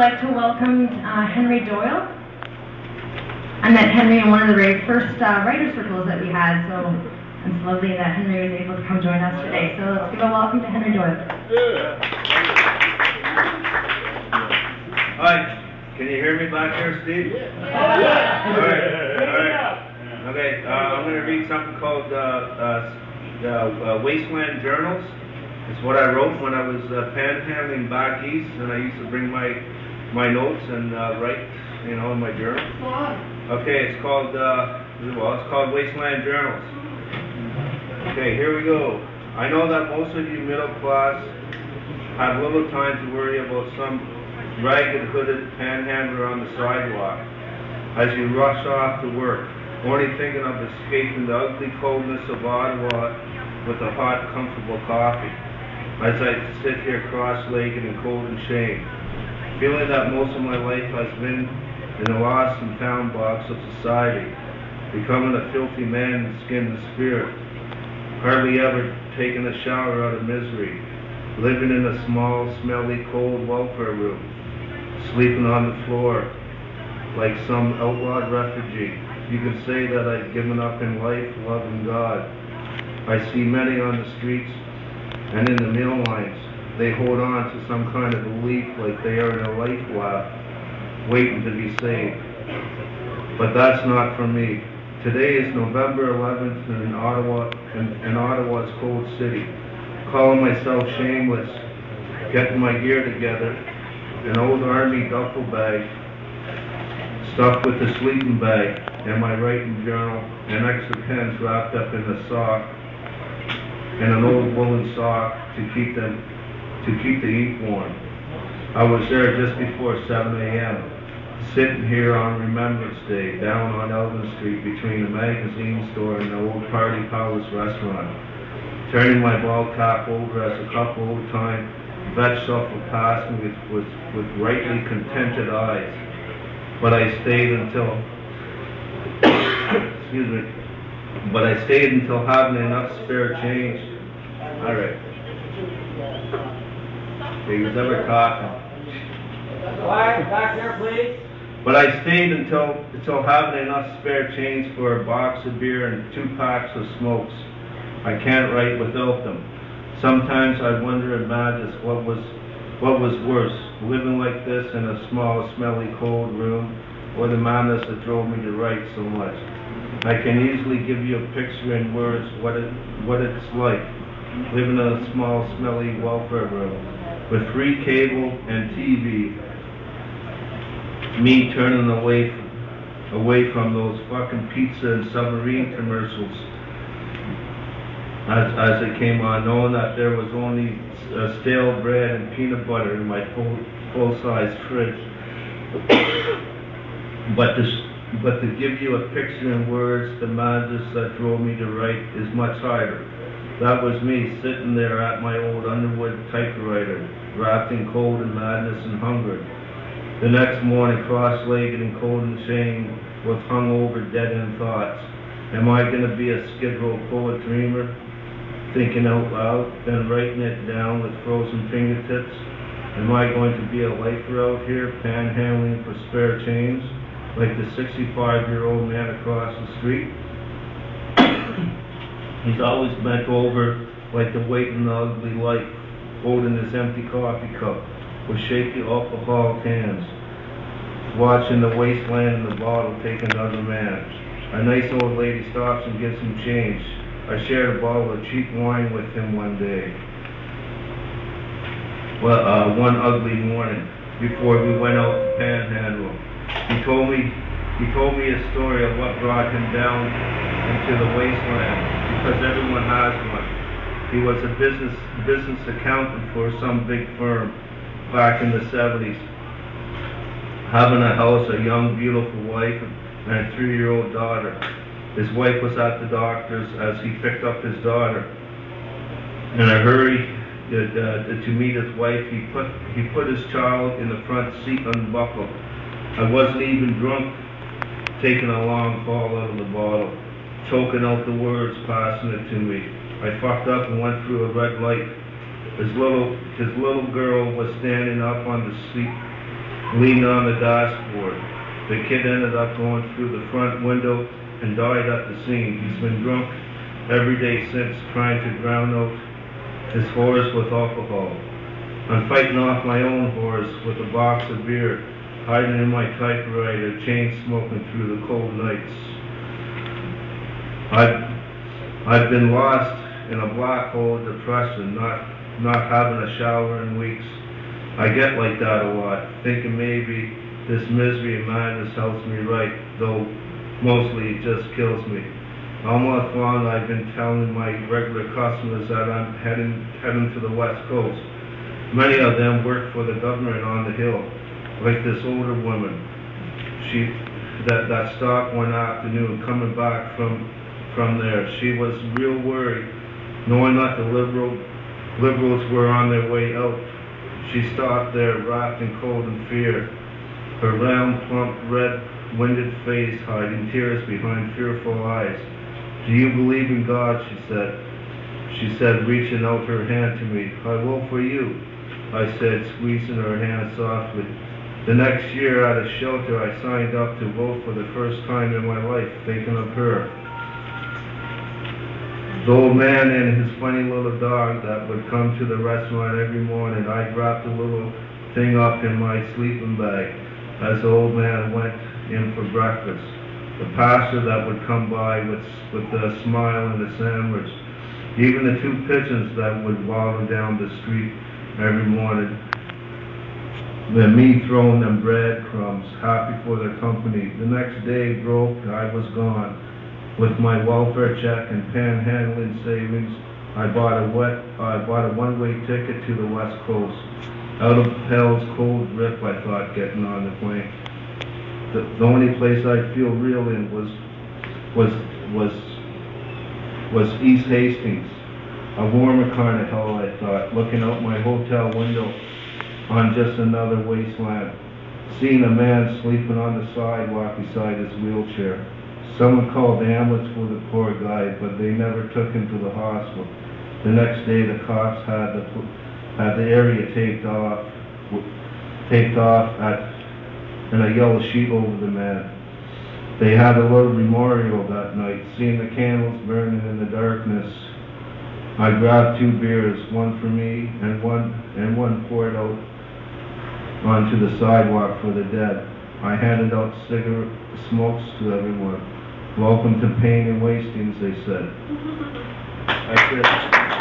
like to welcome Henry Doyle. I met Henry in one of the very first writer circles that we had, so it's lovely that Henry was able to come join us today. So let's give a welcome to Henry Doyle. Hi, can you hear me back there, Steve? Yeah. All right. Okay, I'm going to read something called Wasteland Journals. It's what I wrote when I was panhandling back east, and I used to bring my notes and write, in my journal. Okay, it's called Wasteland Journals. Okay, here we go. I know that most of you middle class have little time to worry about some ragged hooded panhandler on the sidewalk as you rush off to work, only thinking of escaping the ugly coldness of Ottawa with a hot, comfortable coffee, as I sit here cross-legged in cold and shame, feeling that most of my life has been in the lost and found box of society, becoming a filthy man in skin and spirit, hardly ever taking a shower out of misery, living in a small, smelly, cold welfare room, sleeping on the floor like some outlawed refugee. You can say that I've given up in life, love, and God. I see many on the streets and in the meal lines. They hold on to some kind of belief like they are in a life raft, waiting to be saved. But that's not for me. Today is November 11th in Ottawa's cold city. Calling myself shameless, getting my gear together, an old army duffel bag, stuffed with a sleeping bag, and my writing journal, and extra pens wrapped up in a sock, and an old woolen sock to keep the ink warm. I was there just before 7 a.m., sitting here on Remembrance Day, down on Elgin Street between the magazine store and the old Party Palace restaurant, turning my ball cap over as a couple old-time vets shuffled past me with rightly contented eyes. But I stayed until, having enough spare change. All right. He was ever talking. Quiet, back there, please. But I stayed until having enough spare change for a box of beer and 2 packs of smokes. I can't write without them. Sometimes I wonder and madness what was worse, living like this in a small, smelly, cold room, or the madness that drove me to write so much. I can easily give you a picture in words what it's like, living in a small, smelly welfare room, with free cable and TV, me turning away from those fucking pizza and submarine commercials as they came on, knowing that there was only stale bread and peanut butter in my full-size fridge. But to give you a picture in words, the madness that drove me to write is much higher. That was me sitting there at my old Underwood typewriter, wrapped in cold and madness and hunger. The next morning, cross-legged and cold and shame, with hungover, dead-end thoughts. Am I going to be a skid row poet dreamer, thinking out loud, then writing it down with frozen fingertips? Am I going to be a lifer out here, panhandling for spare change, like the 65-year-old man across the street? He's always bent over like the weight in the ugly light, holding his empty coffee cup with shaky alcoholic hands, watching the wasteland in the bottle take another man. A nice old lady stops and gives him change. I shared a bottle of cheap wine with him one day. Well, one ugly morning before we went out to panhandle. He told me a story of what brought him down into the wasteland, because everyone has one. He was a business accountant for some big firm back in the 70s, having a house, a young, beautiful wife, and a 3-year-old daughter. His wife was at the doctor's as he picked up his daughter. In a hurry to meet his wife, he put his child in the front seat unbuckled. I wasn't even drunk, taking a long call out of the bottle, choking out the words, passing it to me. I fucked up and went through a red light. His little girl was standing up on the seat leaning on the dashboard. The kid ended up going through the front window and died at the scene. He's been drunk every day since, trying to drown out his horrors with alcohol. I'm fighting off my own horrors with a box of beer, hiding in my typewriter, chain smoking through the cold nights. I've been lost in a black hole of depression, not having a shower in weeks. I get like that a lot, thinking maybe this misery and madness helps me right, though mostly it just kills me. All month long I've been telling my regular customers that I'm heading to the West Coast. Many of them work for the government on the hill, like this older woman. That stopped one afternoon coming back from there. She was real worried, knowing that the liberals were on their way out. She stopped there, wrapped in cold and fear, her round, plump, red-winded face hiding tears behind fearful eyes. "Do you believe in God?" She said, reaching out her hand to me. "I will for you," I said, squeezing her hand softly. The next year at a shelter, I signed up to vote for the first time in my life, thinking of her. The old man and his funny little dog that would come to the restaurant every morning. I dropped the little thing up in my sleeping bag as the old man went in for breakfast. The pastor that would come by with a smile and a sandwich. Even the 2 pigeons that would waddle down the street every morning. Then me throwing them breadcrumbs, happy for their company. The next day broke, I was gone. With my welfare check and panhandling savings, I bought a one-way ticket to the West Coast. Out of hell's cold grip, I thought, getting on the plane. The only place I'd feel real in was East Hastings. A warmer kind of hell, I thought, looking out my hotel window on just another wasteland, seeing a man sleeping on the sidewalk beside his wheelchair. Someone called the ambulance for the poor guy, but they never took him to the hospital. The next day, the cops had the area taped off and a yellow sheet over the man. They had a little memorial that night, seeing the candles burning in the darkness. I grabbed 2 beers, one for me and one poured out onto the sidewalk for the dead. I handed out cigarette smokes to everyone. "Welcome to pain and wastings," they said. That's it.